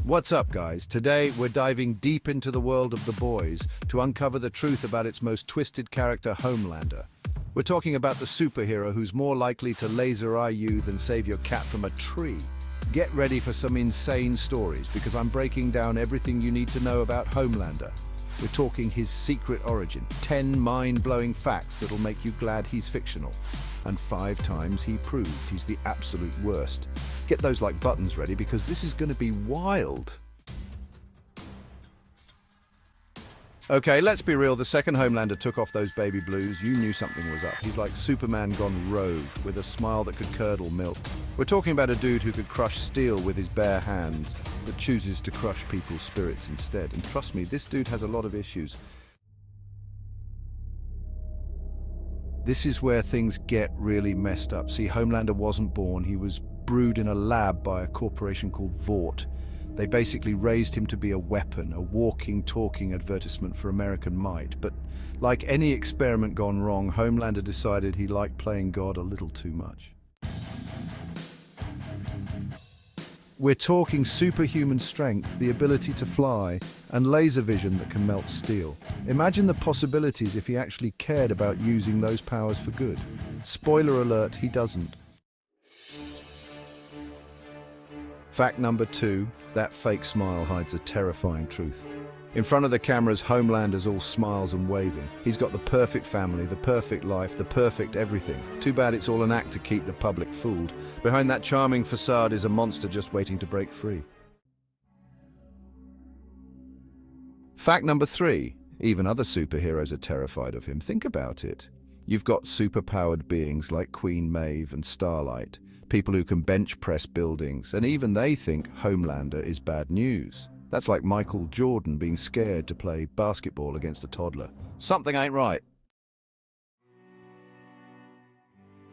What's up, guys? Today, we're diving deep into the world of The Boys to uncover the truth about its most twisted character, Homelander. We're talking about the superhero who's more likely to laser eye you than save your cat from a tree. Get ready for some insane stories, because I'm breaking down everything you need to know about Homelander. We're talking his secret origin, 10 mind-blowing facts that'll make you glad he's fictional. And 5 times he proved he's the absolute worst. Get those like buttons ready, because this is going to be wild. Okay, let's be real. The second Homelander took off those baby blues, you knew something was up. He's like Superman gone rogue, with a smile that could curdle milk. We're talking about a dude who could crush steel with his bare hands, but chooses to crush people's spirits instead. And trust me, this dude has a lot of issues. This is where things get really messed up. See, Homelander wasn't born. He was brewed in a lab by a corporation called Vought. They basically raised him to be a weapon, a walking, talking advertisement for American might. But like any experiment gone wrong, Homelander decided he liked playing God a little too much. We're talking superhuman strength, the ability to fly, and laser vision that can melt steel. Imagine the possibilities if he actually cared about using those powers for good. Spoiler alert, he doesn't. Fact number 2, that fake smile hides a terrifying truth. In front of the cameras, Homelander's all smiles and waving. He's got the perfect family, the perfect life, the perfect everything. Too bad it's all an act to keep the public fooled. Behind that charming facade is a monster just waiting to break free. Fact number 3, even other superheroes are terrified of him. Think about it. You've got superpowered beings like Queen Maeve and Starlight, people who can bench press buildings, and even they think Homelander is bad news. That's like Michael Jordan being scared to play basketball against a toddler. Something ain't right.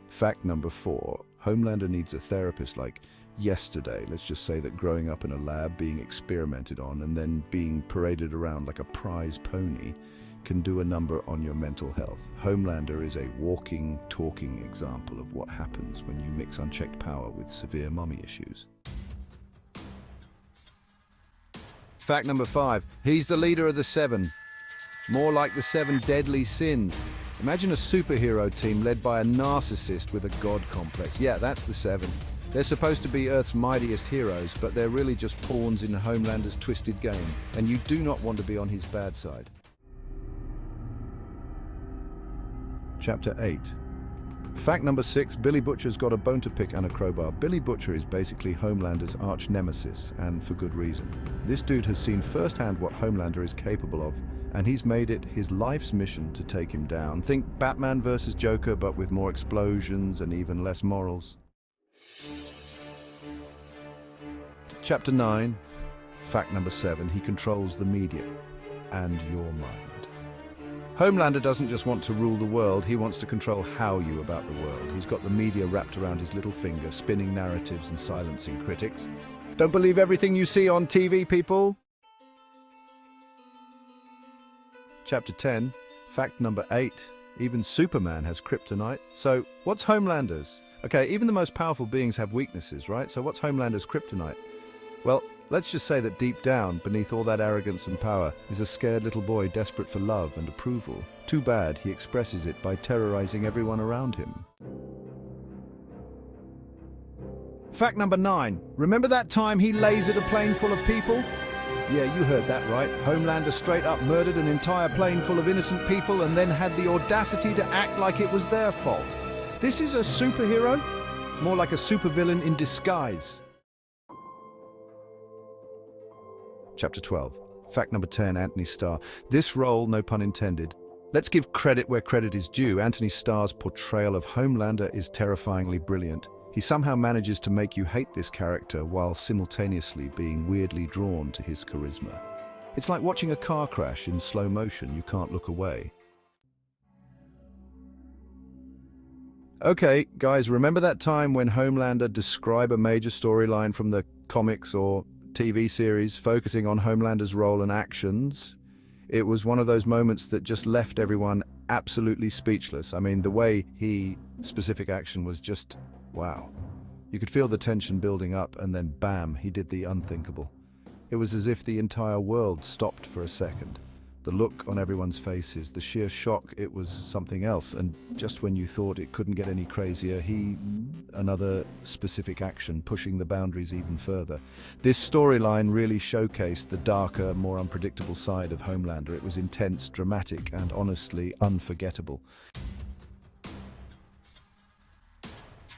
Fact number 4, Homelander needs a therapist like yesterday. Let's just say that growing up in a lab, being experimented on, and then being paraded around like a prize pony can do a number on your mental health. Homelander is a walking, talking example of what happens when you mix unchecked power with severe mommy issues. Fact number 5, he's the leader of the 7. More like the 7 deadly sins. Imagine a superhero team led by a narcissist with a god complex. Yeah, that's the 7. They're supposed to be Earth's mightiest heroes, but they're really just pawns in Homelander's twisted game, and you do not want to be on his bad side. Chapter 8. Fact number 6, Billy Butcher's got a bone to pick and a crowbar. Billy Butcher is basically Homelander's arch nemesis, and for good reason. This dude has seen firsthand what Homelander is capable of, and he's made it his life's mission to take him down. Think Batman versus Joker, but with more explosions and even less morals. Chapter 9. Fact number 7, he controls the media and your mind. Homelander doesn't just want to rule the world, he wants to control how you about the world. He's got the media wrapped around his little finger, spinning narratives and silencing critics. Don't believe everything you see on TV, people! Chapter 10, fact number 8, even Superman has kryptonite. So, what's Homelander's? Okay, even the most powerful beings have weaknesses, right? So what's Homelander's kryptonite? Well, let's just say that deep down, beneath all that arrogance and power, is a scared little boy desperate for love and approval. Too bad he expresses it by terrorizing everyone around him. Fact number 9. Remember that time he lasered a plane full of people? Yeah, you heard that right. Homelander straight up murdered an entire plane full of innocent people and then had the audacity to act like it was their fault. This is a superhero? More like a supervillain in disguise. Chapter 12. Fact number 10, Anthony Starr. This role, no pun intended. Let's give credit where credit is due. Anthony Starr's portrayal of Homelander is terrifyingly brilliant. He somehow manages to make you hate this character while simultaneously being weirdly drawn to his charisma. It's like watching a car crash in slow motion. You can't look away. Okay, guys, remember that time when Homelander described a major storyline from the comics or TV series focusing on Homelander's role and actions? It was one of those moments that just left everyone absolutely speechless. I mean, the way specific action was just, wow. You could feel the tension building up, and then bam, he did the unthinkable. It was as if the entire world stopped for a second. The look on everyone's faces, the sheer shock, it was something else. And just when you thought it couldn't get any crazier, another specific action, pushing the boundaries even further. This storyline really showcased the darker, more unpredictable side of Homelander. It was intense, dramatic, and honestly unforgettable.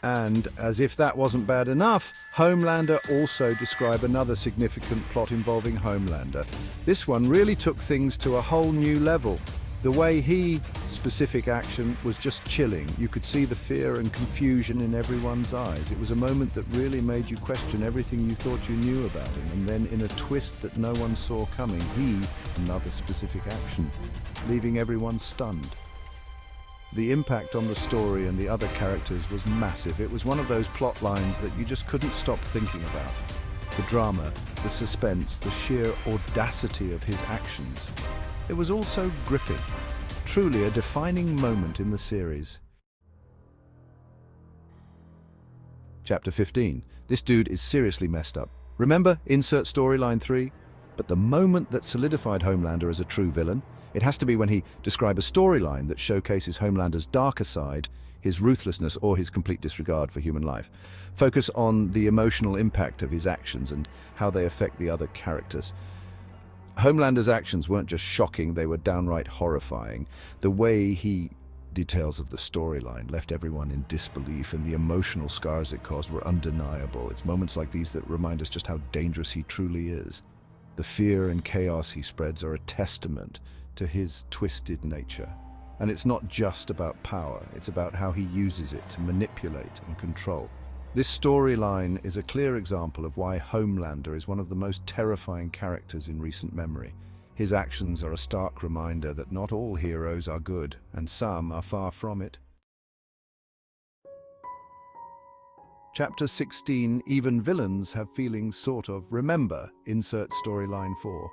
And as if that wasn't bad enough, Homelander also described another significant plot involving Homelander. This one really took things to a whole new level. The way specific action was just chilling. You could see the fear and confusion in everyone's eyes. It was a moment that really made you question everything you thought you knew about him. And then in a twist that no one saw coming, another specific action, leaving everyone stunned. The impact on the story and the other characters was massive. It was one of those plot lines that you just couldn't stop thinking about. The drama, the suspense, the sheer audacity of his actions. It was also gripping, truly a defining moment in the series. Chapter 15. This dude is seriously messed up. Remember, insert storyline 3? But the moment that solidified Homelander as a true villain, it has to be when he describes a storyline that showcases Homelander's darker side, his ruthlessness or his complete disregard for human life. Focus on the emotional impact of his actions and how they affect the other characters. Homelander's actions weren't just shocking, they were downright horrifying. The way he details of the storyline left everyone in disbelief, and the emotional scars it caused were undeniable. It's moments like these that remind us just how dangerous he truly is. The fear and chaos he spreads are a testament to his twisted nature. And it's not just about power, it's about how he uses it to manipulate and control. This storyline is a clear example of why Homelander is one of the most terrifying characters in recent memory. His actions are a stark reminder that not all heroes are good, and some are far from it. Chapter 16, even villains have feelings, sort of. Remember, insert storyline 4.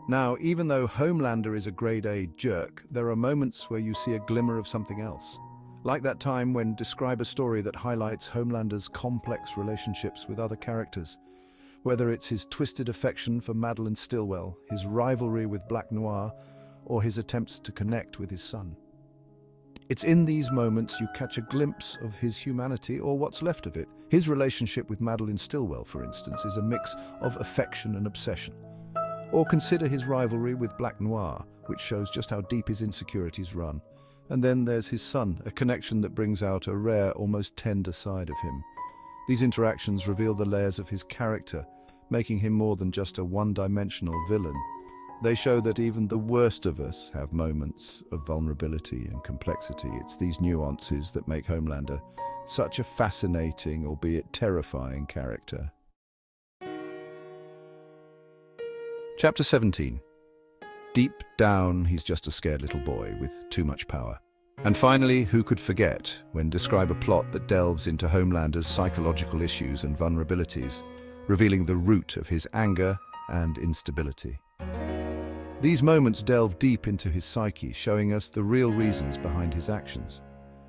Now, even though Homelander is a grade A jerk, there are moments where you see a glimmer of something else. Like that time when describe a story that highlights Homelander's complex relationships with other characters. Whether it's his twisted affection for Madeline Stillwell, his rivalry with Black Noir, or his attempts to connect with his son. It's in these moments you catch a glimpse of his humanity, or what's left of it. His relationship with Madeline Stillwell, for instance, is a mix of affection and obsession. Or consider his rivalry with Black Noir, which shows just how deep his insecurities run. And then there's his son, a connection that brings out a rare, almost tender side of him. These interactions reveal the layers of his character, making him more than just a one-dimensional villain. They show that even the worst of us have moments of vulnerability and complexity. It's these nuances that make Homelander such a fascinating, albeit terrifying, character. Chapter 17. Deep down, he's just a scared little boy with too much power. And finally, who could forget when describe a plot that delves into Homelander's psychological issues and vulnerabilities, revealing the root of his anger and instability. These moments delve deep into his psyche, showing us the real reasons behind his actions.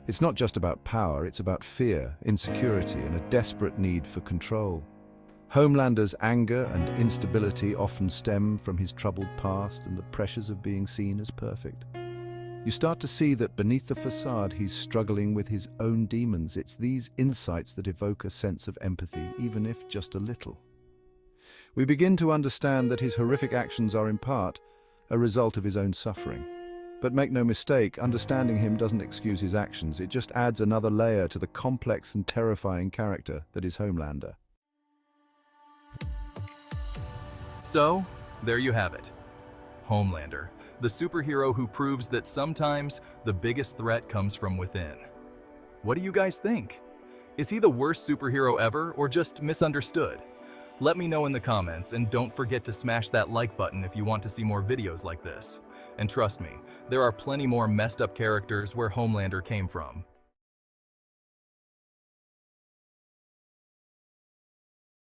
It's not just about power, it's about fear, insecurity, and a desperate need for control. Homelander's anger and instability often stem from his troubled past and the pressures of being seen as perfect. You start to see that beneath the facade he's struggling with his own demons. It's these insights that evoke a sense of empathy, even if just a little. We begin to understand that his horrific actions are in part a result of his own suffering. But make no mistake, understanding him doesn't excuse his actions. It just adds another layer to the complex and terrifying character that is Homelander. So, there you have it. Homelander, the superhero who proves that sometimes the biggest threat comes from within. What do you guys think? Is he the worst superhero ever, or just misunderstood? Let me know in the comments, and don't forget to smash that like button if you want to see more videos like this. And trust me, there are plenty more messed up characters where Homelander came from.